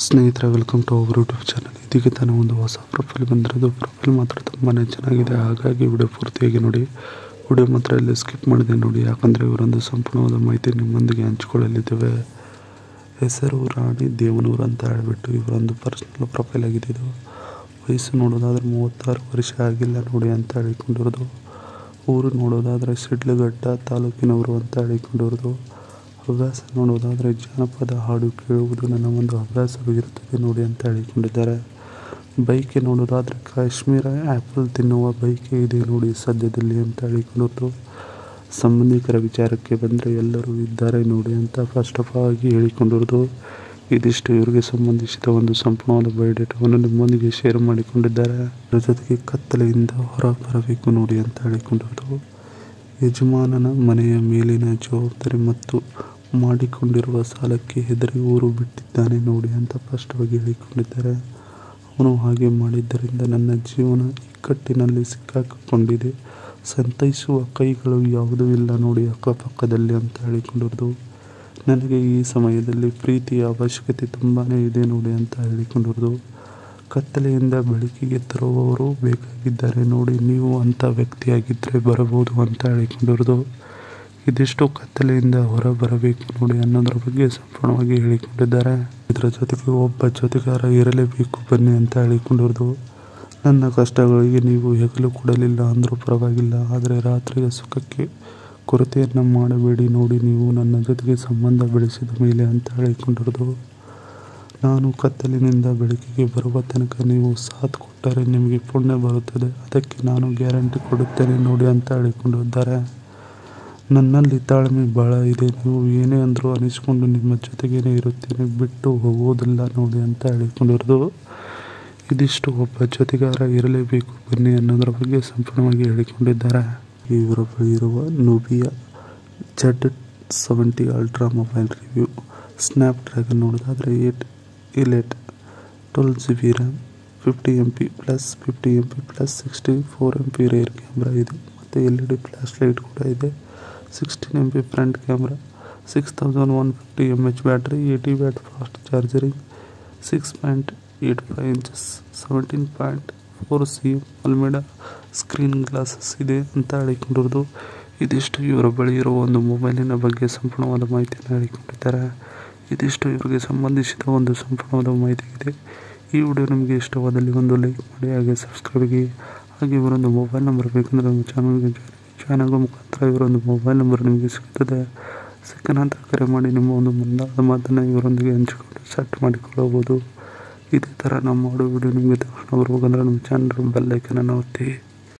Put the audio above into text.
ಸ್ನೇಹಿತರೆ, welcome to our YouTube channel. ಇದೀಗ ತಾನೇ ಒಂದು ಹೊಸ ಪ್ರೊಫೈಲ್ ಬಂದಿರೋದು. ಪ್ರೊಫೈಲ್ ಮಾತ್ರ ತುಂಬಾ ಚೆನ್ನಾಗಿದೆ, ಹಾಗಾಗಿ ವಿಡಿಯೋ ಪೂರ್ತಿಯಾಗಿ ನೋಡಿ. ವಿಡಿಯೋ ಮಾತ್ರ ಇಲ್ಲಿ ಸ್ಕಿಪ್ ಮಾಡಿದೆ ನೋಡಿ, ಯಾಕಂದರೆ ಇವರೊಂದು ಸಂಪೂರ್ಣವಾದ ಮಾಹಿತಿ ನಿಮ್ಮೊಂದಿಗೆ ಹಂಚಿಕೊಳ್ಳಲಿದ್ದೇವೆ. ಹೆಸರು ರಾಣಿ ದೇವನೂರು ಅಂತ ಹೇಳ್ಬಿಟ್ಟು ಇವರೊಂದು ಪರ್ಸನಲ್ ಪ್ರೊಫೈಲ್ ಆಗಿದೆ. ಇದು ವಯಸ್ಸು ನೋಡೋದಾದ್ರೆ 36 ವರ್ಷ ಆಗಿಲ್ಲ ನೋಡಿ ಅಂತ ಹೇಳಿಕೊಂಡಿರೋದು. ಊರು ನೋಡೋದಾದರೆ ಶಿಡ್ಲಘಟ್ಟ ತಾಲೂಕಿನವರು ಅಂತ ಹೇಳಿಕೊಂಡಿರೋದು. ಹವ್ಯಾಸ ನೋಡೋದಾದರೆ ಜಾನಪದ ಹಾಡು ಕೇಳುವುದು ನನ್ನ ಒಂದು ಹವ್ಯಾಸವಾಗಿರುತ್ತದೆ ನೋಡಿ ಅಂತ ಹೇಳಿಕೊಂಡಿದ್ದಾರೆ. ಬೈಕೆ ನೋಡೋದಾದರೆ ಕಾಶ್ಮೀರ ಆ್ಯಪಲ್ ತಿನ್ನುವ ಬೈಕೆ ಇದೆ ನೋಡಿ ಸದ್ಯದಲ್ಲಿ ಅಂತ ಹೇಳಿಕೊಂಡಿರೋದು. ಸಂಬಂಧಿಕರ ವಿಚಾರಕ್ಕೆ ಬಂದರೆ ಎಲ್ಲರೂ ಇದ್ದಾರೆ ನೋಡಿ ಅಂತ ಸ್ಪಷ್ಟವಾಗಿ ಹೇಳಿಕೊಂಡಿರೋದು. ಇದಿಷ್ಟು ಇವರಿಗೆ ಸಂಬಂಧಿಸಿದ ಒಂದು ಸಂಪೂರ್ಣವಾದ ಬಯೋಡೇಟಾವನ್ನು ನಿಮ್ಮೊಂದಿಗೆ ಶೇರ್ ಮಾಡಿಕೊಂಡಿದ್ದಾರೆ. ಅದರ ಜೊತೆಗೆ ಕತ್ತಲೆಯಿಂದ ಹೊರ ಬರಬೇಕು ನೋಡಿ ಅಂತ ಹೇಳಿಕೊಂಡಿರೋದು. ಯಜಮಾನನ ಮನೆಯ ಮೇಲಿನ ಜವಾಬ್ದಾರಿ ಮತ್ತು ಮಾಡಿಕೊಂಡಿರುವ ಸಾಲಕ್ಕೆ ಹೆದರಿ ಊರು ಬಿಟ್ಟಿದ್ದಾನೆ ನೋಡಿ ಅಂತ ಸ್ಪಷ್ಟವಾಗಿ ಹೇಳಿಕೊಂಡಿದ್ದಾರೆ. ಅವನು ಹಾಗೆ ಮಾಡಿದ್ದರಿಂದ ನನ್ನ ಜೀವನ ಇಕ್ಕಟ್ಟಿನಲ್ಲಿ ಸಿಕ್ಕಾಕೊಂಡಿದೆ, ಸಂತೈಸುವ ಕೈಗಳು ಯಾವುದೂ ಇಲ್ಲ ನೋಡಿ ಅಕ್ಕಪಕ್ಕದಲ್ಲಿ ಅಂತ ಹೇಳಿಕೊಂಡಿರೋದು. ನನಗೆ ಈ ಸಮಯದಲ್ಲಿ ಪ್ರೀತಿಯ ಅವಶ್ಯಕತೆ ತುಂಬಾ ಇದೆ ನೋಡಿ ಅಂತ ಹೇಳಿಕೊಂಡಿರೋದು. ಕತ್ತಲೆಯಿಂದ ಬೆಳಕಿಗೆ ತರುವವರು ಬೇಕಾಗಿದ್ದಾರೆ ನೋಡಿ, ನೀವು ಅಂಥ ವ್ಯಕ್ತಿಯಾಗಿದ್ದರೆ ಬರಬಹುದು ಅಂತ ಹೇಳಿಕೊಂಡಿರೋದು. ಇದಿಷ್ಟು ಕತ್ತಲೆಯಿಂದ ಹೊರ ಬರಬೇಕು ನೋಡಿ ಅನ್ನೋದ್ರ ಬಗ್ಗೆ ಸಂಪೂರ್ಣವಾಗಿ ಹೇಳಿಕೊಂಡಿದ್ದಾರೆ. ಇದರ ಜೊತೆಗೆ ಒಬ್ಬ ಜೊತೆಗಾರ ಇರಲೇಬೇಕು ಬನ್ನಿ ಅಂತ ಹೇಳಿಕೊಂಡಿರೋದು. ನನ್ನ ಕಷ್ಟಗಳಿಗೆ ನೀವು ಹೆಗಲು ಕೊಡಲಿಲ್ಲ ಅಂದರೂ ಪರವಾಗಿಲ್ಲ, ಆದರೆ ರಾತ್ರಿಯ ಸುಖಕ್ಕೆ ಕೊರತೆಯನ್ನು ಮಾಡಬೇಡಿ ನೋಡಿ, ನೀವು ನನ್ನ ಜೊತೆಗೆ ಸಂಬಂಧ ಬೆಳೆಸಿದ ಮೇಲೆ ಅಂತ ಹೇಳಿಕೊಂಡಿರೋದು. ನಾನು ಕತ್ತಲಿನಿಂದ ಬೆಳಕಿಗೆ ಬರುವ ತನಕ ನೀವು ಸಾಥ್ ಕೊಟ್ಟರೆ ನಿಮಗೆ ಪುಣ್ಯ ಬರುತ್ತದೆ, ಅದಕ್ಕೆ ನಾನು ಗ್ಯಾರಂಟಿ ಕೊಡುತ್ತೇನೆ ನೋಡಿ ಅಂತ ಹೇಳಿಕೊಂಡಿದ್ದಾರೆ. ನನ್ನಲ್ಲಿ ತಾಳ್ಮೆ ಭಾಳ ಇದೆ, ನೀವು ಏನೇ ಅಂದರೂ ಅನಿಸ್ಕೊಂಡು ನಿಮ್ಮ ಜೊತೆಗೇನೆ ಇರುತ್ತೇನೆ, ಬಿಟ್ಟು ಹೋಗೋದಿಲ್ಲ ನೋಡಿ ಅಂತ ಹೇಳಿಕೊಂಡಿರೋದು. ಇದಿಷ್ಟು ಒಬ್ಬ ಜೊತೆಗಾರ ಇರಲೇಬೇಕು ಬನ್ನಿ ಅನ್ನೋದ್ರ ಬಗ್ಗೆ ಸಂಪೂರ್ಣವಾಗಿ ಹೇಳಿಕೊಂಡಿದ್ದಾರೆ. ಇವರ ಬಳಿ ಇರುವ Nubia Z70 ultra mobile review. Snapdragon ನೋಡೋದಾದರೆ 8 Elite 12GB RAM, 50MP plus 50MP plus 64MP rear camera ಇದೆ ಮತ್ತು LED ಫ್ಲ್ಯಾಶ್ ಲೈಟ್ ಕೂಡ ಇದೆ. 16MP front camera, 6150 mAh battery, 80 watt fast charging, 6.85 inches 17.4 cm ಅಲ್ಮೆಡಾ ಸ್ಕ್ರೀನ್ ಗ್ಲಾಸಸ್ ಇದೆ ಅಂತ ಹೇಳಿಕೊಂಡಿರೋದು. ಇದಿಷ್ಟು ಇವರ ಬಳಿ ಇರುವ ಒಂದು ಮೊಬೈಲಿನ ಬಗ್ಗೆ ಸಂಪೂರ್ಣವಾದ ಮಾಹಿತಿಯನ್ನು ಹೇಳಿಕೊಂಡಿದ್ದಾರೆ. ಇದಿಷ್ಟು ಇವರಿಗೆ ಸಂಬಂಧಿಸಿದ ಒಂದು ಸಂಪೂರ್ಣವಾದ ಮಾಹಿತಿ ಇದೆ. ಈ ವಿಡಿಯೋ ನಿಮಗೆ ಇಷ್ಟವಾದಲ್ಲಿ ಒಂದು ಲೈಕ್ ಮಾಡಿ, ಹಾಗೆ ಸಬ್ಸ್ಕ್ರೈಬ್ ಆಗಿ. ಹಾಗೆ ಇವರೊಂದು ಮೊಬೈಲ್ ನಂಬರ್ ಬೇಕಂದರೆ ನಮ್ಮ ಚಾನಲ್ಗೆ ಮುಖಾಂತರ ಇವರೊಂದು ಮೊಬೈಲ್ ನಂಬರ್ ನಿಮಗೆ ಸಿಗುತ್ತದೆ. ಸಿಕ್ಕ ನಂತರ ಕರೆ ಮಾಡಿ ನಿಮ್ಮ ಒಂದು ಮುಂದಾದ ಮಾತನ್ನು ಇವರೊಂದಿಗೆ ಹಂಚಿಕೊಂಡು ಸೆಟ್ ಮಾಡಿಕೊಳ್ಳಬಹುದು. ಇದೇ ಥರ ನಾವು ಮಾಡೋ ವಿಡಿಯೋ ನಿಮಗೆ ತಕ್ಷಣ ಬರ್ಬೇಕಂದ್ರೆ ನಮ್ಮ ಚಾನಲ್ ಬೆಲ್ ಐಕನನ್ನು ಒತ್ತಿ.